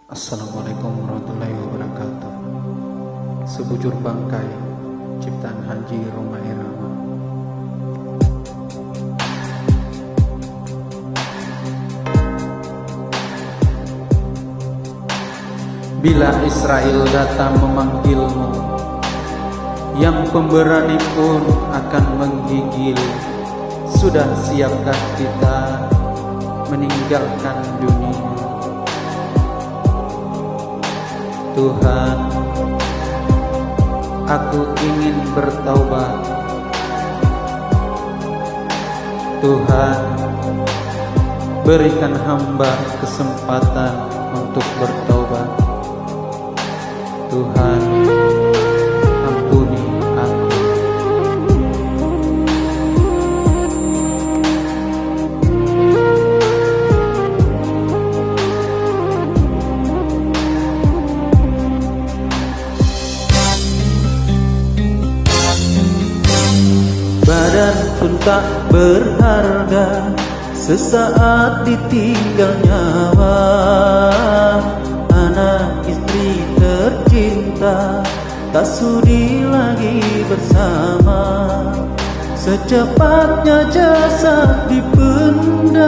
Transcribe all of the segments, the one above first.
Assalamualaikum warahmatullahi wabarakatuh. Sebujur bangkai ciptaan Haji Rhoma Irama. Bila Israel datang memanggilmu, yang pemberani pun akan menggigil. Sudah siapkah kita meninggalkan dunia? Tuhan, aku ingin bertaubat. Tuhan, berikan hamba kesempatan untuk bertaubat. Tuhan, ampuni aku. Badan pun tak berharga, sesaat ditinggal nyawa. Anak istri tercinta tak sudi lagi bersama. Secepatnya jasad dipendam,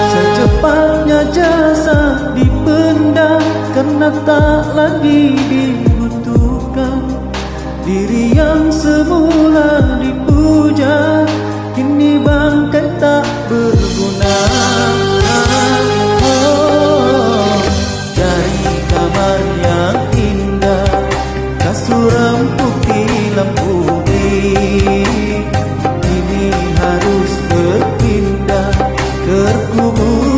secepatnya jasad dipendam, karena tak lagi dibutuhkan. Diri yang semula dipuja, kini bangkai tak berguna. Dari kamar yang indah, kasur putih lampu kini harus berpindah, terkubur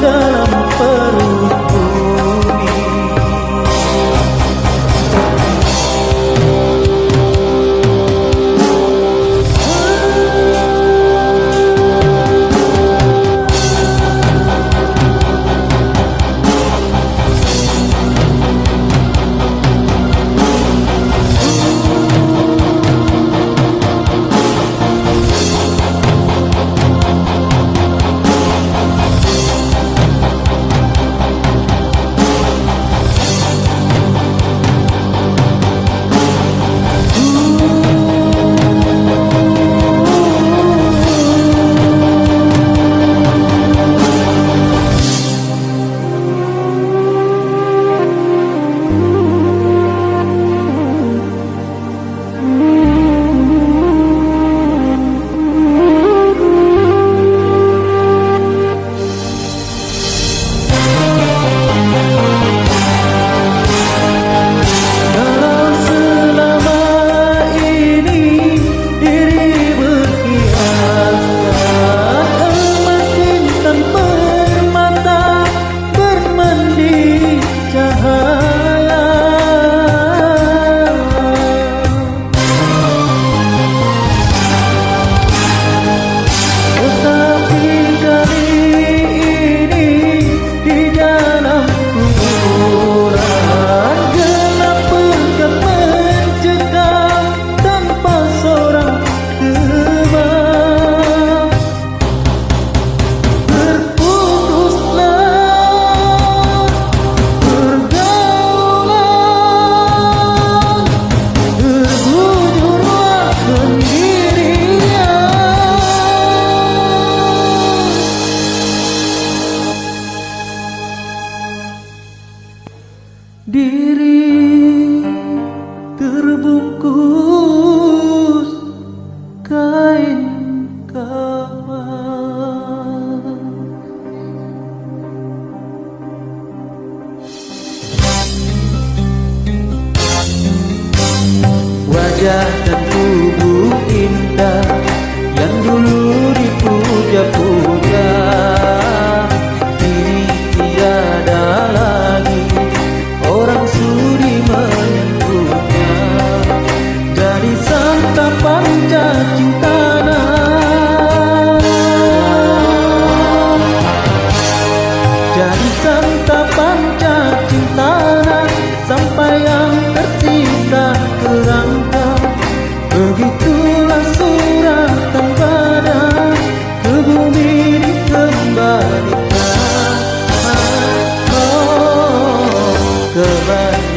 dalam perut bumi. Diri terbungkus kain kafan, wajah dan tubuh indah yang dulu dipuja-puja, kini tiada lagi orang sudi menyentuhnya. Jadi santapan cinta ke Bandung.